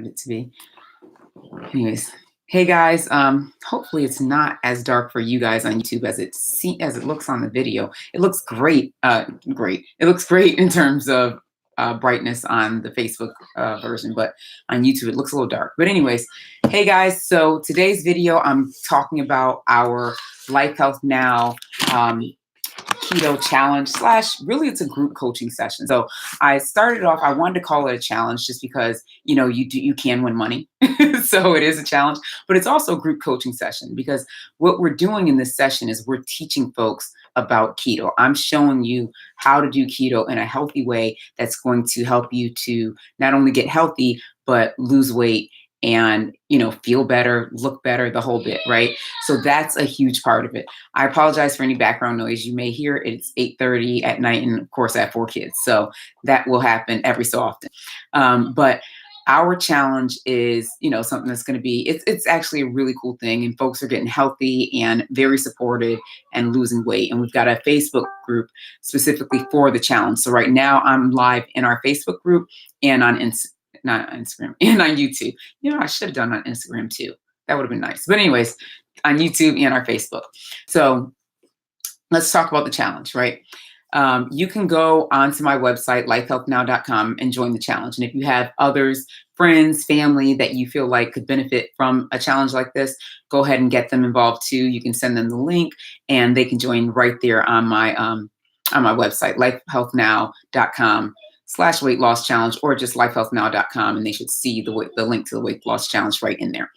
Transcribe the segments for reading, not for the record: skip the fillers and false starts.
it to be. Anyways, hey guys. Hopefully it's not as dark for you guys on YouTube as it looks on the video. It looks great. Great. It looks great in terms of brightness on the Facebook version, but on YouTube it looks a little dark. But anyways, hey guys. So today's video, I'm talking about our Life Health Now keto challenge slash really it's a group coaching session. So I started off, I wanted to call it a challenge just because you can win money. So it is a challenge, but it's also a group coaching session because what we're doing in this session is we're teaching folks about keto. I'm showing you how to do keto in a healthy way that's going to help you to not only get healthy but lose weight and feel better, look better, the whole bit, right? So that's a huge part of it. I apologize for any background noise you may hear. It's 8:30 at night, and of course I have 4 kids, so that will happen every so often. But our challenge is something that's going to be it's actually a really cool thing, and folks are getting healthy and very supported and losing weight. And we've got a Facebook group specifically for the challenge. So right now I'm live in our Facebook group and on not Instagram, and on YouTube. I should have done on Instagram too. That would have been nice. But anyways, on YouTube and our Facebook. So let's talk about the challenge, right? You can go onto my website, lifehealthnow.com, and join the challenge. And if you have others, friends, family that you feel like could benefit from a challenge like this, go ahead and get them involved too. You can send them the link and they can join right there on my website, lifehealthnow.com/weight loss challenge, or just lifehealthnow.com, and they should see the link to the weight loss challenge right in there.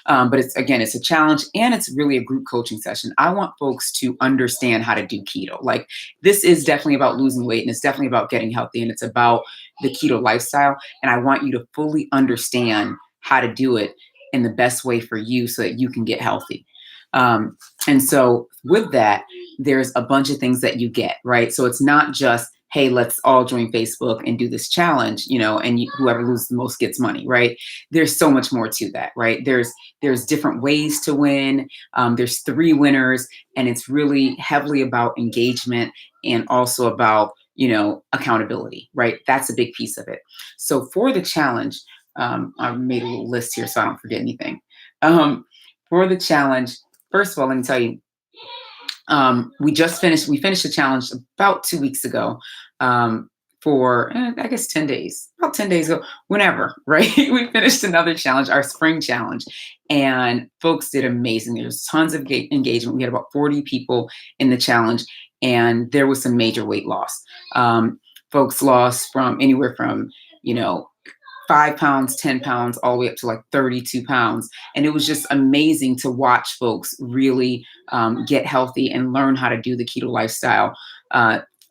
But it's a challenge, and it's really a group coaching session. I want folks to understand how to do keto. Like, this is definitely about losing weight, and it's definitely about getting healthy, and it's about the keto lifestyle. And I want you to fully understand how to do it in the best way for you so that you can get healthy. And so with that, there's a bunch of things that you get, right? So it's not just, hey, let's all join Facebook and do this challenge, and whoever loses the most gets money, right? There's so much more to that, right? There's different ways to win. There's 3 winners, and it's really heavily about engagement and also about, accountability, right? That's a big piece of it. So for the challenge, I've made a little list here so I don't forget anything. For the challenge, first of all, let me tell you, we finished the challenge about 2 weeks ago, for I guess 10 days, about 10 days ago, whenever, right? We finished another challenge, our spring challenge, and folks did amazing. There was tons of engagement. We had about 40 people in the challenge, and there was some major weight loss. Folks lost from anywhere from, 5 pounds, 10 pounds, all the way up to like 32 pounds. And it was just amazing to watch folks really get healthy and learn how to do the keto lifestyle.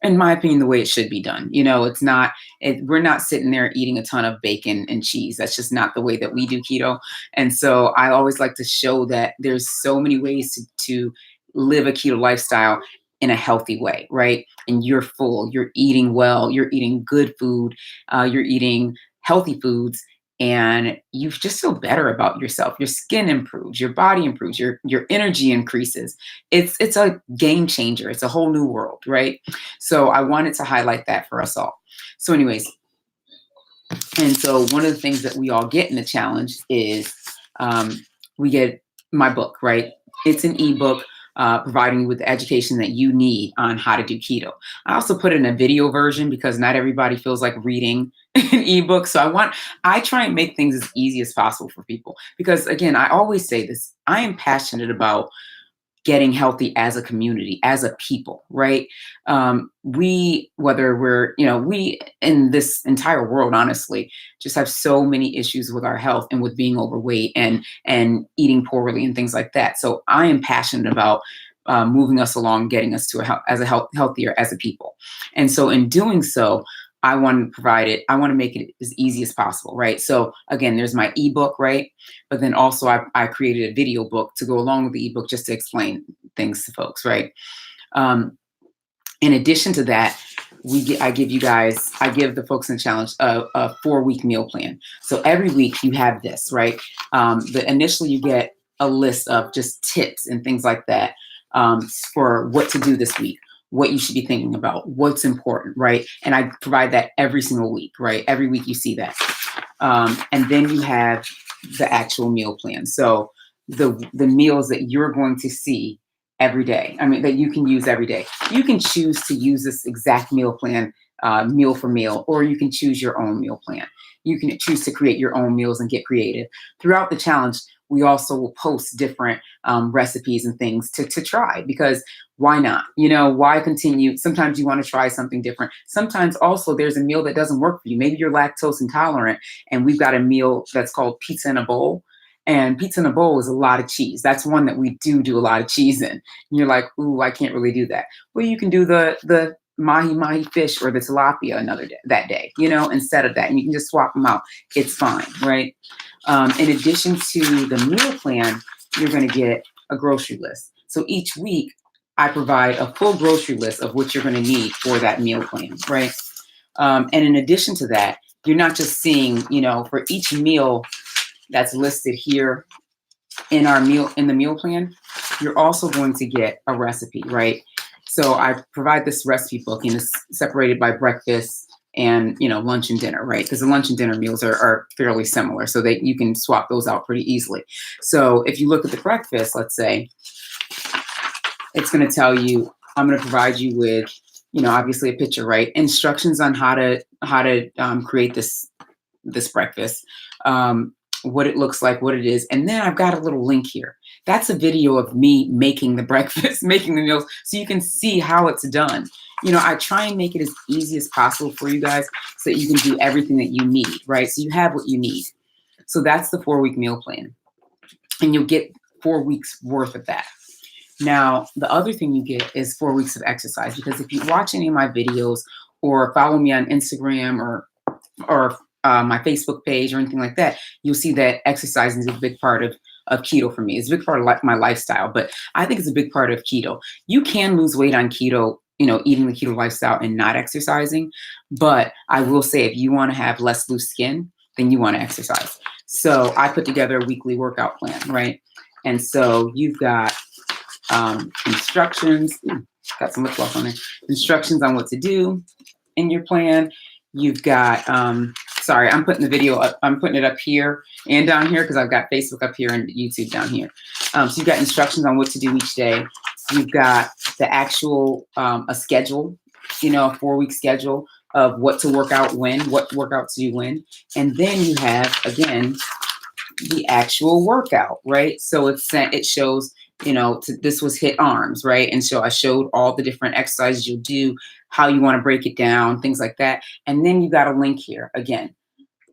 In my opinion, the way it should be done. We're not sitting there eating a ton of bacon and cheese. That's just not the way that we do keto. And so I always like to show that there's so many ways to live a keto lifestyle in a healthy way, right? And you're full, you're eating well, you're eating good food, you're eating healthy foods, and you just feel better about yourself. Your skin improves, your body improves, your energy increases. It's a game changer. It's a whole new world, right? So I wanted to highlight that for us all. So anyways, and so one of the things that we all get in the challenge is we get my book, right? It's an ebook providing you with the education that you need on how to do keto. I also put in a video version because not everybody feels like reading an ebook. So I try and make things as easy as possible for people. Because again, I always say this, I am passionate about getting healthy as a community, as a people, right? We in this entire world, honestly, just have so many issues with our health and with being overweight and eating poorly and things like that. So I am passionate about moving us along, getting us to healthier as a people. And so in doing so, I want to provide it. I want to make it as easy as possible, right? So again, there's my ebook, right? But then also I created a video book to go along with the ebook just to explain things to folks, right? In addition to that, I give the folks in the challenge a 4-week meal plan. So every week you have this, right? Initially you get a list of just tips and things like that for what to do this week, what you should be thinking about, what's important, right? And I provide that every single week, right? Every week you see that. And then you have the actual meal plan. So the meals that you're going to see every day. I mean, that you can use every day. You can choose to use this exact meal plan, meal for meal, or you can choose your own meal plan. You can choose to create your own meals and get creative. Throughout the challenge, we also will post different recipes and things to try, because why not? Why continue? Sometimes you want to try something different. Sometimes also there's a meal that doesn't work for you. Maybe you're lactose intolerant, and we've got a meal that's called pizza in a bowl. And pizza in a bowl is a lot of cheese. That's one that we do a lot of cheese in. And you're like, ooh, I can't really do that. Well, you can do the mahi fish or the tilapia another day, that day, instead of that. And you can just swap them out. It's fine, right? In addition to the meal plan, you're going to get a grocery list. So each week, I provide a full grocery list of what you're going to need for that meal plan, right? And in addition to that, you're not just seeing, for each meal that's listed here in the meal plan, you're also going to get a recipe, right? So I provide this recipe book, and it's separated by breakfast and lunch and dinner, right? Because the lunch and dinner meals are fairly similar, so that you can swap those out pretty easily. So if you look at the breakfast, let's say, it's going to tell you, I'm going to provide you with, obviously a picture, right? Instructions on how to create this breakfast, what it looks like, what it is. And then I've got a little link here. That's a video of me making the breakfast, making the meals, so you can see how it's done. I try and make it as easy as possible for you guys so that you can do everything that you need, right? So you have what you need. So that's the 4-week meal plan. And you'll get 4 weeks worth of that. Now, the other thing you get is 4 weeks of exercise, because if you watch any of my videos or follow me on Instagram or my Facebook page or anything like that, you'll see that exercising is a big part of keto for me. It's a big part of my lifestyle, but I think it's a big part of keto. You can lose weight on keto, eating the keto lifestyle and not exercising. But I will say, if you want to have less loose skin, then you want to exercise. So I put together a weekly workout plan, right? And so you've got instructions. Got some lip gloss on there. Instructions on what to do in your plan. You've got, sorry, I'm putting the video up. I'm putting it up here and down here because I've got Facebook up here and YouTube down here. So you've got instructions on what to do each day. You've got the actual, a schedule, a 4-week schedule of what to work out when, what workouts to do when. And then you have, again, the actual workout, right? So it shows, this was hit arms, right? And so I showed all the different exercises you'll do, how you want to break it down, things like that. And then you got a link here. Again,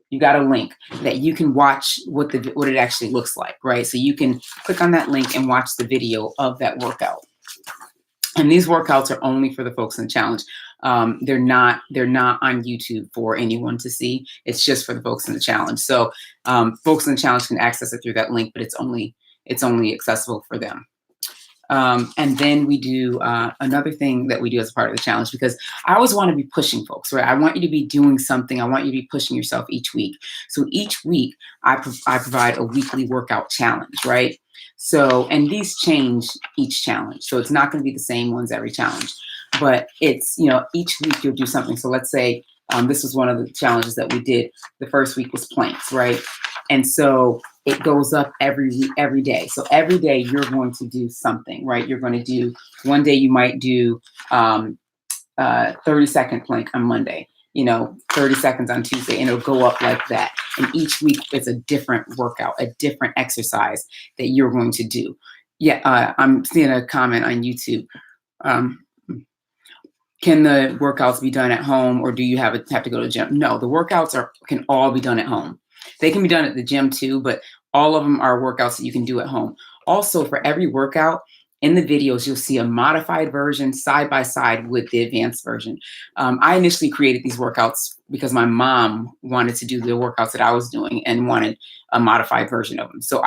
you got a link that you can watch what it actually looks like, right? So you can click on that link and watch the video of that workout. And these workouts are only for the folks in the challenge. They're not on YouTube for anyone to see. It's just for the folks in the challenge. So folks in the challenge can access it through that link, but it's only accessible for them. And then we do another thing that we do as a part of the challenge, because I always want to be pushing folks, right? I want you to be doing something. I want you to be pushing yourself each week. So each week I provide a weekly workout challenge, right? So, and these change each challenge. So it's not going to be the same ones every challenge, but it's, each week you'll do something. So let's say this was one of the challenges that we did. The first week was planks, right? And so it goes up every day. So every day you're going to do something, right? You're going to do, one day you might do 30-second plank on Monday, 30 seconds on Tuesday, and it'll go up like that. And each week it's a different workout, a different exercise that you're going to do. Yeah, I'm seeing a comment on YouTube. Can the workouts be done at home, or do you have to go to the gym? No, the workouts can all be done at home. They can be done at the gym too, but all of them are workouts that you can do at home. Also, for every workout, in the videos, you'll see a modified version side by side with the advanced version. I initially created these workouts because my mom wanted to do the workouts that I was doing and wanted a modified version of them. So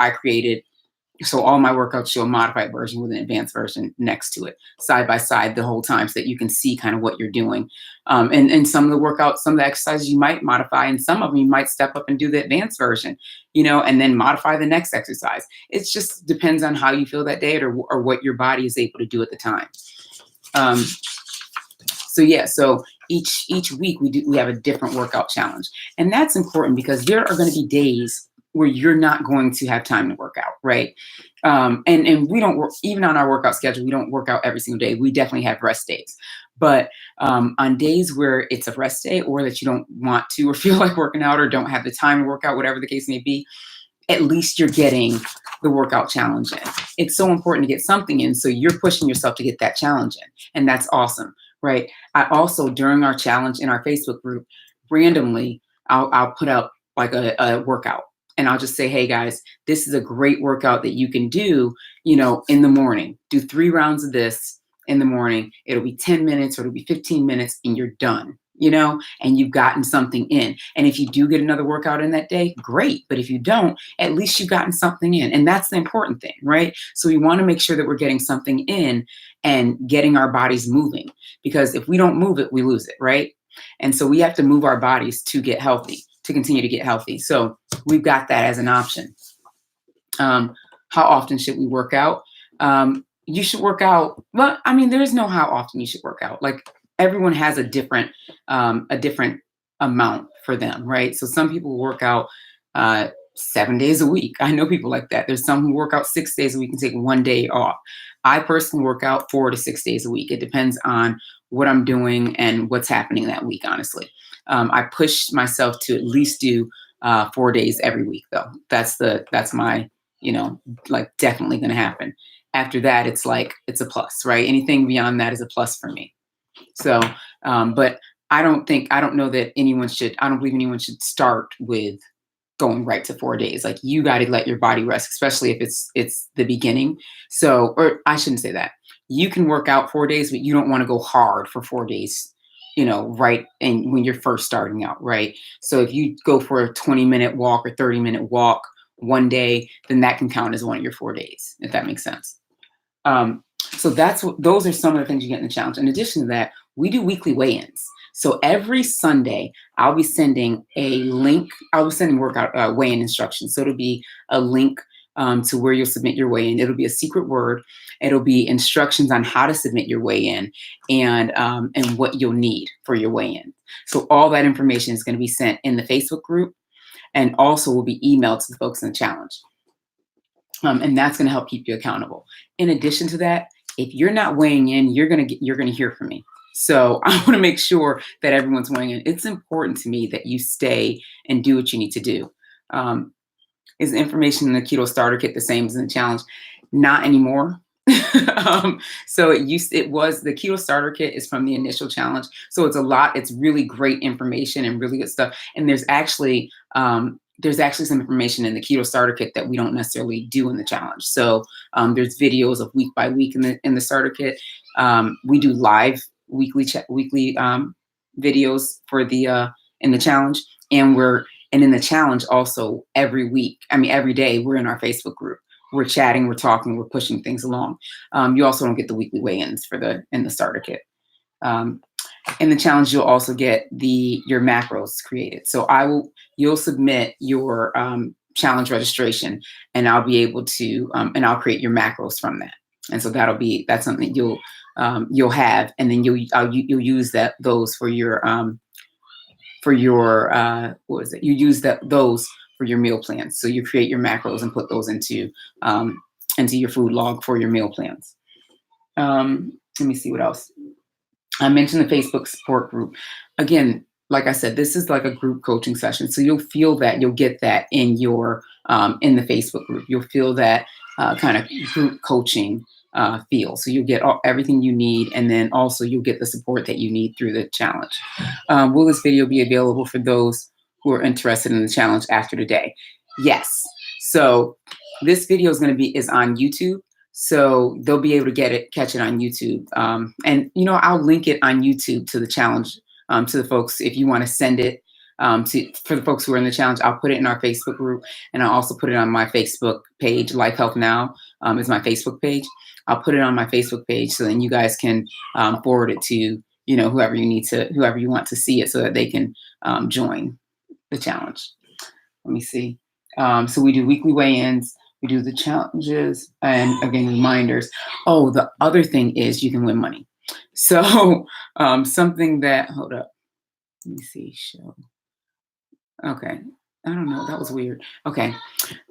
so all my workouts show a modified version with an advanced version next to it, side by side the whole time, so that you can see kind of what you're doing. And some of the workouts, some of the exercises you might modify, and some of them you might step up and do the advanced version, and then modify the next exercise. It just depends on how you feel that day, or what your body is able to do at the time. So each week we have a different workout challenge. And that's important because there are going to be days where you're not going to have time to work out, right? And we don't work, even on our workout schedule, we don't work out every single day. We definitely have rest days. But on days where it's a rest day, or that you don't want to or feel like working out or don't have the time to work out, whatever the case may be, at least you're getting the workout challenge in. It's so important to get something in, so you're pushing yourself to get that challenge in, and that's awesome, right? I also, during our challenge in our Facebook group, randomly, I'll put up like a workout, and I'll just say, hey guys, this is a great workout that you can do, in the morning. Do 3 rounds of this in the morning. It'll be 10 minutes or it'll be 15 minutes and you're done, and you've gotten something in. And if you do get another workout in that day, great. But if you don't, at least you've gotten something in. And that's the important thing, right? So we want to make sure that we're getting something in and getting our bodies moving, because if we don't move it, we lose it, right? And so we have to move our bodies to get healthy, to continue to get healthy. So we've got that as an option. How often should we work out? You should work out. Well, I mean, there's no how often you should work out. Like, everyone has a different amount for them, right? So some people work out 7 days a week. I know people like that. There's some who work out 6 days a week and take 1 day off. I personally work out 4 to 6 days a week. It depends on what I'm doing and what's happening that week, honestly. I push myself to at least do 4 days every week, though. That's my, like, definitely going to happen. After that, it's a plus, right? Anything beyond that is a plus for me. So, but I don't know that I don't believe anyone should start with going right to 4 days. Like, you got to let your body rest, especially if it's the beginning. So, or I shouldn't say that. You can work out 4 days, but you don't want to go hard for 4 days, right. And when you're first starting out, right. So if you go for a 20-minute walk or 30-minute walk one day, then that can count as one of your 4 days, if that makes sense. So those are some of the things you get in the challenge. In addition to that, we do weekly weigh-ins. So every Sunday, I'll be sending a link. I'll be sending workout weigh-in instructions. So it'll be a link to where you'll submit your weigh-in. It'll be a secret word. It'll be instructions on how to submit your weigh-in and what you'll need for your weigh-in. So all that information is going to be sent in the Facebook group, and also will be emailed to the folks in the challenge. And that's going to help keep you accountable. In addition to that, if you're not weighing in, you're going to hear from me. So I want to make sure that everyone's weighing in. It's important to me that you stay and do what you need to do. Is the information in the Keto Starter Kit the same as in the challenge? Not anymore. So it was the Keto Starter Kit is from the initial challenge. So it's really great information and really good stuff. And there's actually some information in the Keto Starter Kit that we don't necessarily do in the challenge. So there's videos of week by week in the starter kit. We do live weekly videos for in the challenge, and in the challenge also every day we're in our Facebook group. We're chatting, we're talking, we're pushing things along. You also don't get the weekly weigh-ins in the starter kit. In the challenge, you'll also get your macros created. So you'll submit your challenge registration, and I'll be able to, and I'll create your macros from that. And so that's something you'll have, and then you'll use those for your those for your meal plans. So you create your macros and put those into your food log for your meal plans. Let me see what else. I mentioned the Facebook support group. Again, like I said, this is like a group coaching session. So you'll get that in in the Facebook group. You'll feel that kind of group coaching feel. So you'll get everything you need, and then also you'll get the support that you need through the challenge. Will this video be available for those who are interested in the challenge after today? Yes. So this video is on YouTube. So they'll be able to catch it on YouTube. And I'll link it on YouTube to the challenge, to the folks, if you want to send it for the folks who are in the challenge. I'll put it in our Facebook group, and I'll also put it on my Facebook page. Life Health Now is my Facebook page. I'll put it on my Facebook page, so then you guys can forward it to whoever you want to see it, so that they can join the challenge. Let me see. So we do weekly weigh-ins. We do the challenges, and again, reminders. Oh, the other thing is you can win money. So something that, hold up, let me see, show. Okay. I don't know. That was weird. Okay.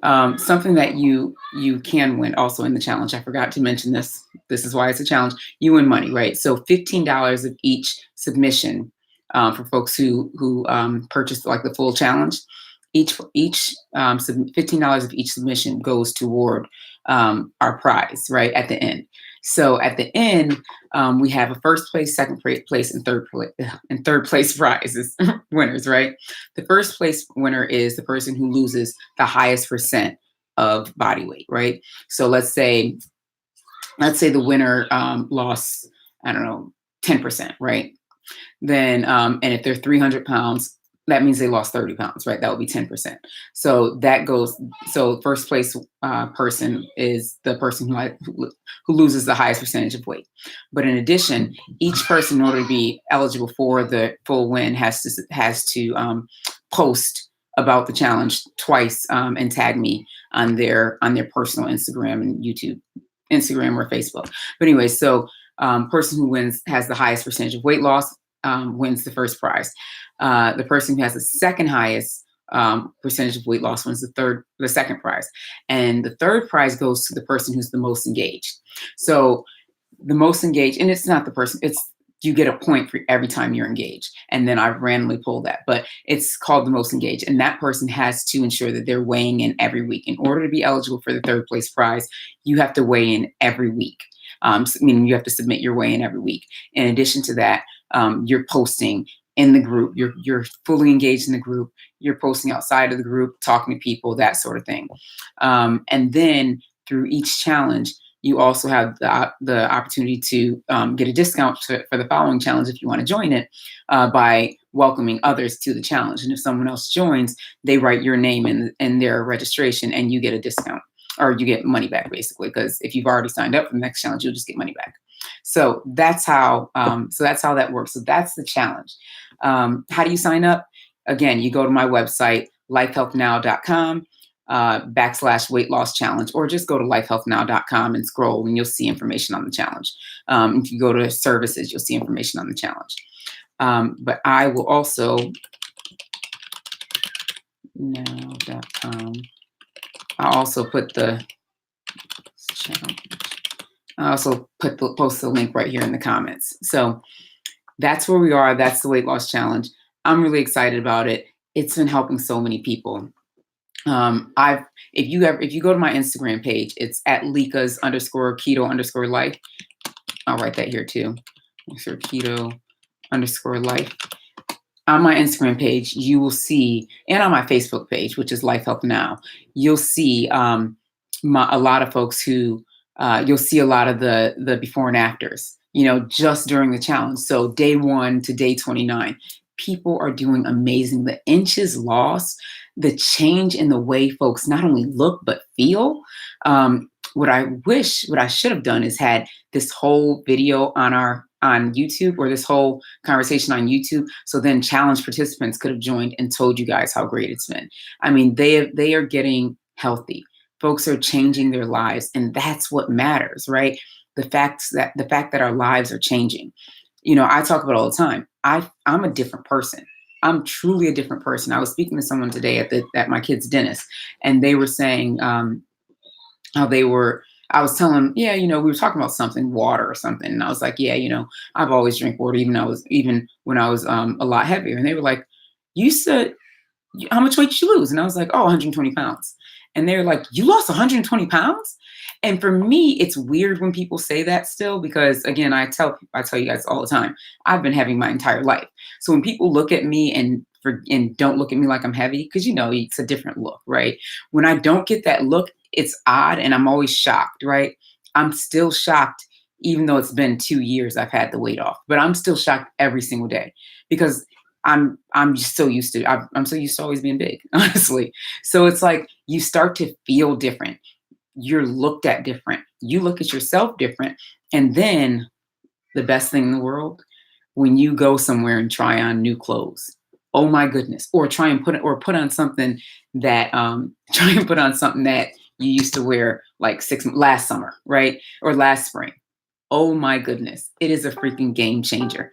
Something that you can win also in the challenge. I forgot to mention this. This is why it's a challenge. You win money, right? So $15 of each submission for folks who purchase like the full challenge. $15 of each submission goes toward our prize, right at the end. So at the end, we have a first place, second place, and third place prizes winners, right? The first place winner is the person who loses the highest percent of body weight, right? So let's say the winner lost, I don't know, 10%, right? Then and if they're 300 pounds, that means they lost 30 pounds, right? That would be 10%. So that goes, so first place person is the person who loses the highest percentage of weight. But in addition, each person, in order to be eligible for the full win, has to post about the challenge twice and tag me on their personal Instagram and YouTube, Instagram or Facebook. But anyway, so person who wins has the highest percentage of weight loss wins the first prize. The person who has the second highest percentage of weight loss wins the second prize, and the third prize goes to the person who's the most engaged. So the most engaged, and it's not the person, it's you get a point for every time you're engaged. And then I randomly pull that, but it's called the most engaged. And that person has to ensure that they're weighing in every week. In order to be eligible for the third place prize, you have to weigh in every week. Meaning you have to submit your weigh in every week. In addition to that, you're posting in the group, you're fully engaged in the group, you're posting outside of the group, talking to people, that sort of thing. And then through each challenge, you also have the opportunity to get a discount for the following challenge if you want to join it by welcoming others to the challenge. And if someone else joins, they write your name in their registration and you get a discount, or you get money back basically, because if you've already signed up for the next challenge, you'll just get money back. So that's how that works. So that's the challenge. How do you sign up? Again, you go to my website, lifehealthnow.com /weight loss challenge, or just go to lifehealthnow.com and scroll and you'll see information on the challenge. If you go to services, you'll see information on the challenge. But I will also now.com. I'll also put the challenge. I also post the link right here in the comments. So that's where we are. That's the weight loss challenge. I'm really excited about it. It's been helping so many people. If you go to my Instagram page, it's at Lika's _keto_life. I'll write that here too. Keto_life. On my Instagram page, you will see, and on my Facebook page, which is Life Health Now, you'll see a lot of folks who you'll see a lot of the before and afters, just during the challenge. So day 1 to day 29, people are doing amazing. The inches lost, the change in the way folks not only look but feel. What I should have done is had this whole video on YouTube, or this whole conversation on YouTube. So then challenge participants could have joined and told you guys how great it's been. I mean, they are getting healthy. Folks are changing their lives, and that's what matters, right? The fact that our lives are changing. I talk about it all the time. I'm a different person. I'm truly a different person. I was speaking to someone today at my kid's dentist, and they were saying I was telling them, yeah, we were talking about something, water or something. And I was like, yeah, I've always drank water, even when I was a lot heavier. And they were like, you said, how much weight did you lose? And I was like, 120 pounds. And they were like, you lost 120 pounds? And for me, it's weird when people say that still, because again, I tell you guys all the time, I've been heavy my entire life. So when people look at me and don't look at me like I'm heavy, because it's a different look, right? When I don't get that look, it's odd, and I'm always shocked, right? I'm still shocked, even though it's been 2 years I've had the weight off, but I'm still shocked every single day because I'm just so used to I'm so used to always being big, honestly. So it's like you start to feel different. You're looked at different. You look at yourself different, and then the best thing in the world, when you go somewhere and try on new clothes. Oh my goodness! Or put on something that you used to wear like last summer, right? Or last spring. Oh my goodness. It is a freaking game changer.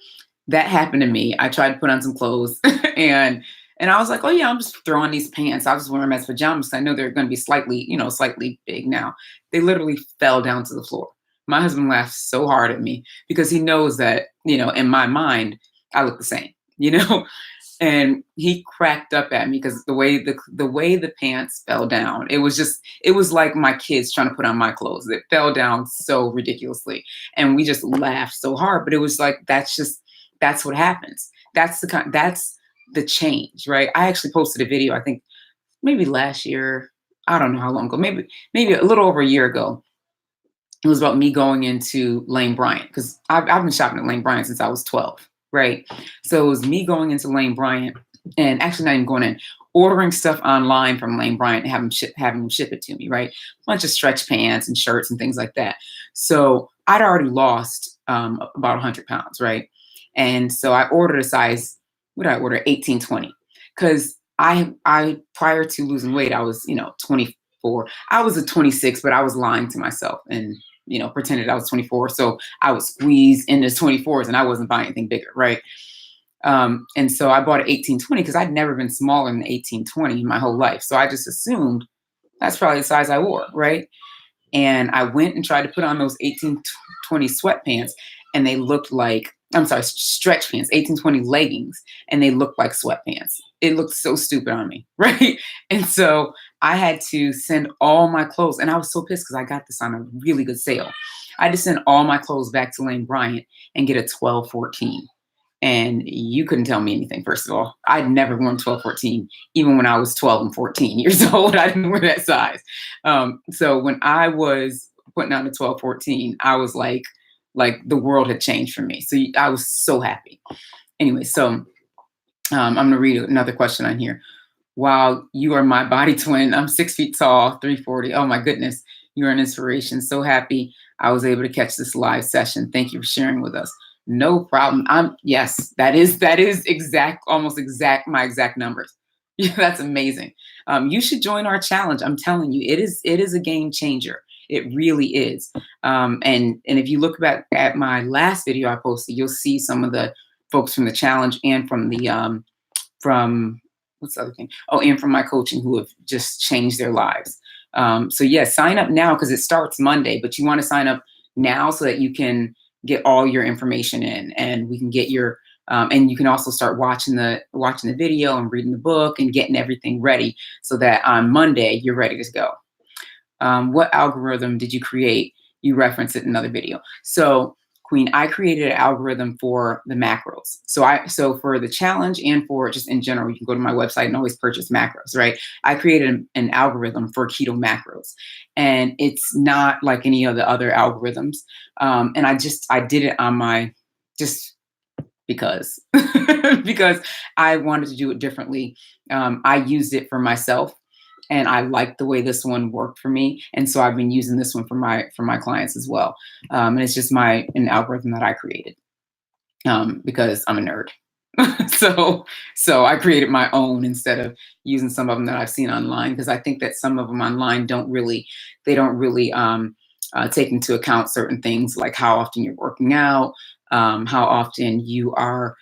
That happened to me. I tried to put on some clothes and I was like, oh yeah, I'm just throwing these pants. I was wearing them as pajamas. I know they're going to be slightly, slightly big now. They literally fell down to the floor. My husband laughed so hard at me because he knows that, in my mind, I look the same, and he cracked up at me because the way the pants fell down, it was like my kids trying to put on my clothes. It fell down so ridiculously, and we just laughed so hard. But it was like that's what happens. That's the change, right? I actually posted a video, I think maybe last year. I don't know how long ago, maybe a little over a year ago. It was about me going into Lane Bryant because I've been shopping at Lane Bryant since I was 12, right? So it was me going into Lane Bryant and actually not even going in, ordering stuff online from Lane Bryant and having them ship it to me, right? A bunch of stretch pants and shirts and things like that. So I'd already lost about 100 pounds, right? And so I ordered a size, what did I order? 18-20. Because I prior to losing weight, I was, 24. I was a 26, but I was lying to myself and pretended I was 24. So I would squeeze into 24s and I wasn't buying anything bigger, right? And so I bought an 18-20 because I'd never been smaller than 18-20 my whole life. So I just assumed that's probably the size I wore, right? And I went and tried to put on those 18-20 sweatpants, and they looked like, I'm sorry, stretch pants, 18-20 leggings, and they looked like sweatpants. It looked so stupid on me, right? And so I had to send all my clothes, and I was so pissed because I got this on a really good sale. I had to send all my clothes back to Lane Bryant and get a 12-14. And you couldn't tell me anything, first of all. I'd never worn 12-14. Even when I was 12 and 14 years old, I didn't wear that size. So when I was putting on the 12-14, I was like the world had changed for me. So I was so happy. Anyway, so I'm going to read another question on here. Wow, you are my body twin. I'm 6 feet tall, 340. Oh my goodness, you're an inspiration. So happy I was able to catch this live session. Thank you for sharing with us. No problem. Yes, that is almost exact my exact numbers. Yeah, that's amazing. You should join our challenge. I'm telling you, it is a game changer. It really is. And if you look back at my last video I posted, you'll see some of the folks from the challenge and from the from what's the other thing? Oh, and from my coaching who have just changed their lives. So yeah, sign up now because it starts Monday, but you want to sign up now so that you can get all your information in, and we can get your and you can also start watching the video and reading the book and getting everything ready so that on Monday you're ready to go. What algorithm did you create? You referenced it in another video. So Queen, I created an algorithm for the macros. So for the challenge and for just in general, you can go to my website and always purchase macros, right? I created an algorithm for keto macros, and it's not like any of the other algorithms. And I did it on my, just because, because I wanted to do it differently. I used it for myself, and I liked the way this one worked for me, and so I've been using this one for my clients as well. And it's just an algorithm that I created because I'm a nerd. so I created my own instead of using some of them that I've seen online, because I think that some of them online don't really take into account certain things like how often you're working out, how often you are,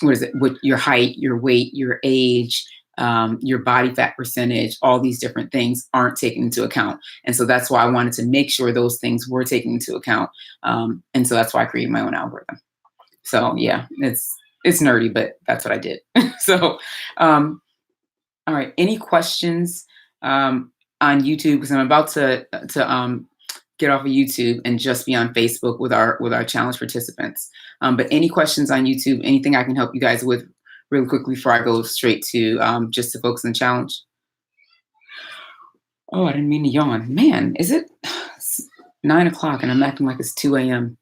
what your height, your weight, your age, your body fat percentage, all these different things aren't taken into account. And so that's why I wanted to make sure those things were taken into account. And so that's why I created my own algorithm. So yeah, it's nerdy, but that's what I did. So, all right. Any questions on YouTube? Because I'm about to get off of YouTube and just be on Facebook with our challenge participants. But any questions on YouTube? Anything I can help you guys with really quickly before I go straight to just to focus on the challenge? Oh, I didn't mean to yawn. Man, is it 9 o'clock and I'm acting like it's 2 a.m.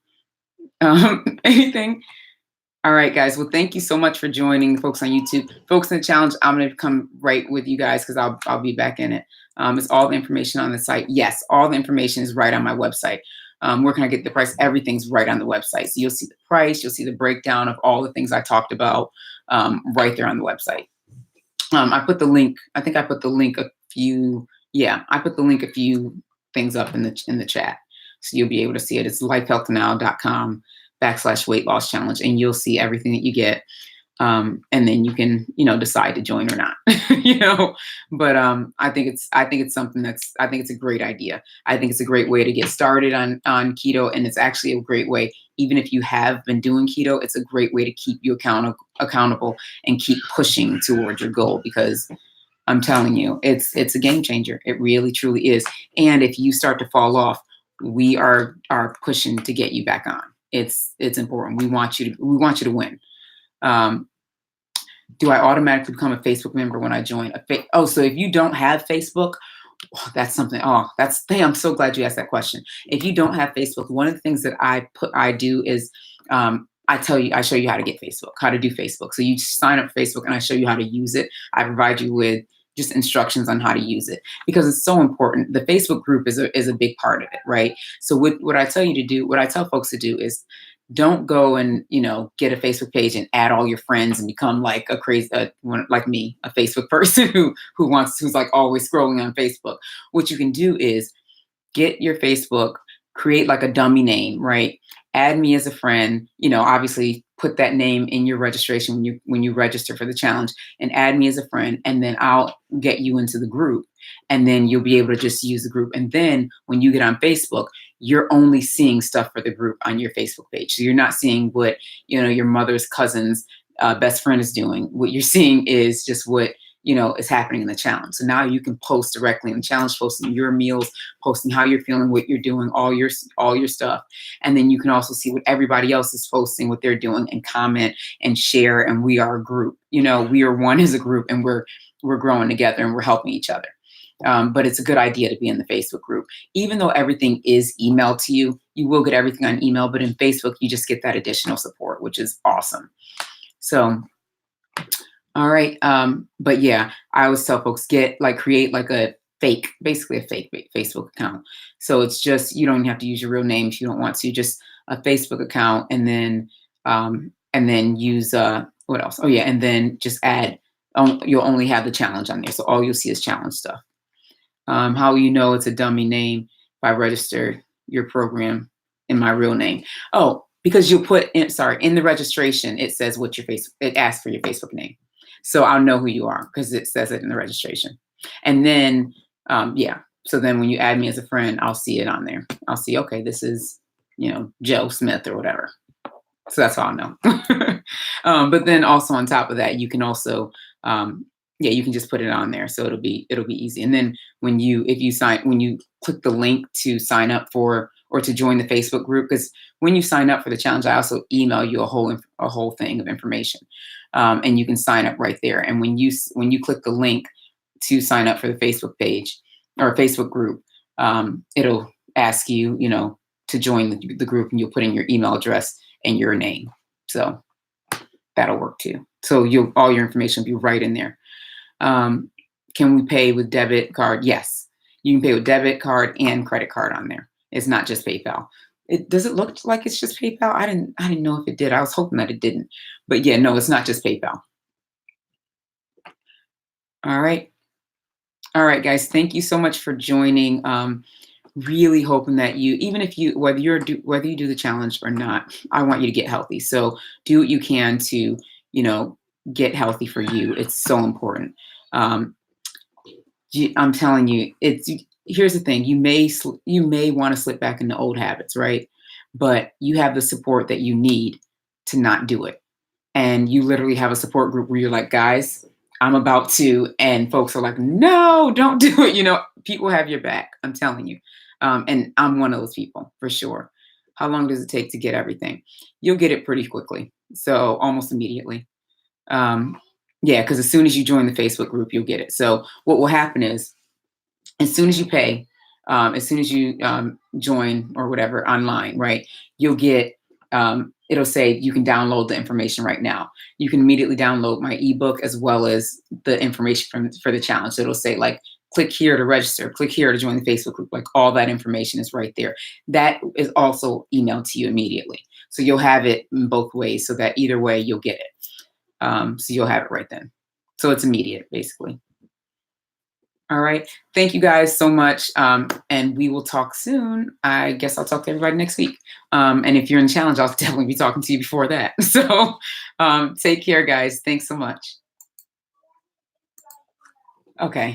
Anything? All right, guys. Well, thank you so much for joining, folks on YouTube. Folks in the challenge, I'm going to come right with you guys because I'll be back in it. It's all the information on the site. Yes, all the information is right on my website. Where can I get the price? Everything's right on the website. So you'll see the price. You'll see the breakdown of all the things I talked about right there on the website. I put the link. I think I put the link a few. Yeah, I put the link a few things up in the chat. So you'll be able to see it. It's lifehealthnow.com/weight loss challenge, and you'll see everything that you get. And then you can, decide to join or not, but I think it's something I think it's a great idea. I think it's a great way to get started on keto. And it's actually a great way, even if you have been doing keto, it's a great way to keep you accountable and keep pushing towards your goal, because I'm telling you, it's a game changer. It really, truly is. And if you start to fall off, we are pushing to get you back on. It's important. We want you to win. Um, do I automatically become a Facebook member when I join so if you don't have Facebook, that's something. I'm so glad you asked that question. If you don't have Facebook, one of the things that I do is, I show you how to get Facebook, how to do Facebook. So you sign up for Facebook and I show you how to use it. I provide you with just instructions on how to use it, because it's so important. The Facebook group is a big part of it, right? So what I tell folks to do is, don't go and get a Facebook page and add all your friends and become like a crazy like me, a Facebook person who's like always scrolling on Facebook. What you can do is get your Facebook, create like a dummy name, right? Add me as a friend, obviously put that name in your registration when you register for the challenge, and add me as a friend, and then I'll get you into the group, and then you'll be able to just use the group. And then when you get on Facebook, you're only seeing stuff for the group on your Facebook page. So you're not seeing what, your mother's cousin's best friend is doing. What you're seeing is just what, is happening in the challenge. So now you can post directly in the challenge, posting your meals, posting how you're feeling, what you're doing, all your stuff. And then you can also see what everybody else is posting, what they're doing, and comment and share. And we are a group, we are one as a group, and we're growing together and we're helping each other. But it's a good idea to be in the Facebook group. Even though everything is emailed to you, you will get everything on email, but in Facebook, you just get that additional support, which is awesome. So, all right. But yeah, I always tell folks, create like basically a fake Facebook account. So it's just, you don't even have to use your real name if you don't want to, just a Facebook account, and then use, what else? Oh yeah. And then just add, you'll only have the challenge on there. So all you'll see is challenge stuff. How will you know it's a dummy name? If I register your program in my real name? Oh, because you'll put in the registration, it says it asks for your Facebook name. So I'll know who you are because it says it in the registration. And then, so then when you add me as a friend, I'll see it on there. I'll see, okay, this is, Joe Smith or whatever. So that's how I'll know. But then also on top of that, you can also, you can just put it on there. So it'll be easy. And then when you click the link to sign up for, or to join the Facebook group, because when you sign up for the challenge, I also email you a whole thing of information. And you can sign up right there. And when you click the link to sign up for the Facebook page or Facebook group, it'll ask you, to join the group, and you'll put in your email address and your name. So that'll work too. So all your information will be right in there. Can we pay with debit card? Yes, you can pay with debit card and credit card on there. It's not just PayPal. Does it look like it's just PayPal? I didn't know if it did. I was hoping that it didn't. But yeah, no, it's not just PayPal. All right. All right, guys. Thank you so much for joining. Really hoping that whether you do the challenge or not, I want you to get healthy. So do what you can to, get healthy for you. It's so important. I'm telling you, here's the thing. You may want to slip back into old habits, right? But you have the support that you need to not do it. And you literally have a support group where you're like, guys, I'm about to, and folks are like, no, don't do it. People have your back. I'm telling you. And I'm one of those people for sure. How long does it take to get everything? You'll get it pretty quickly. So almost immediately. Because as soon as you join the Facebook group, you'll get it. So what will happen is, as soon as you pay, as soon as you join or whatever online, right, you'll get, it'll say you can download the information right now. You can immediately download my ebook as well as the information for the challenge. So it'll say like, click here to register, click here to join the Facebook group. Like all that information is right there. That is also emailed to you immediately. So you'll have it in both ways, so that either way you'll get it. So you'll have it right then. So it's immediate, basically. All right. Thank you guys so much. And we will talk soon. I guess I'll talk to everybody next week. And if you're in the challenge, I'll definitely be talking to you before that. So take care, guys. Thanks so much. Okay.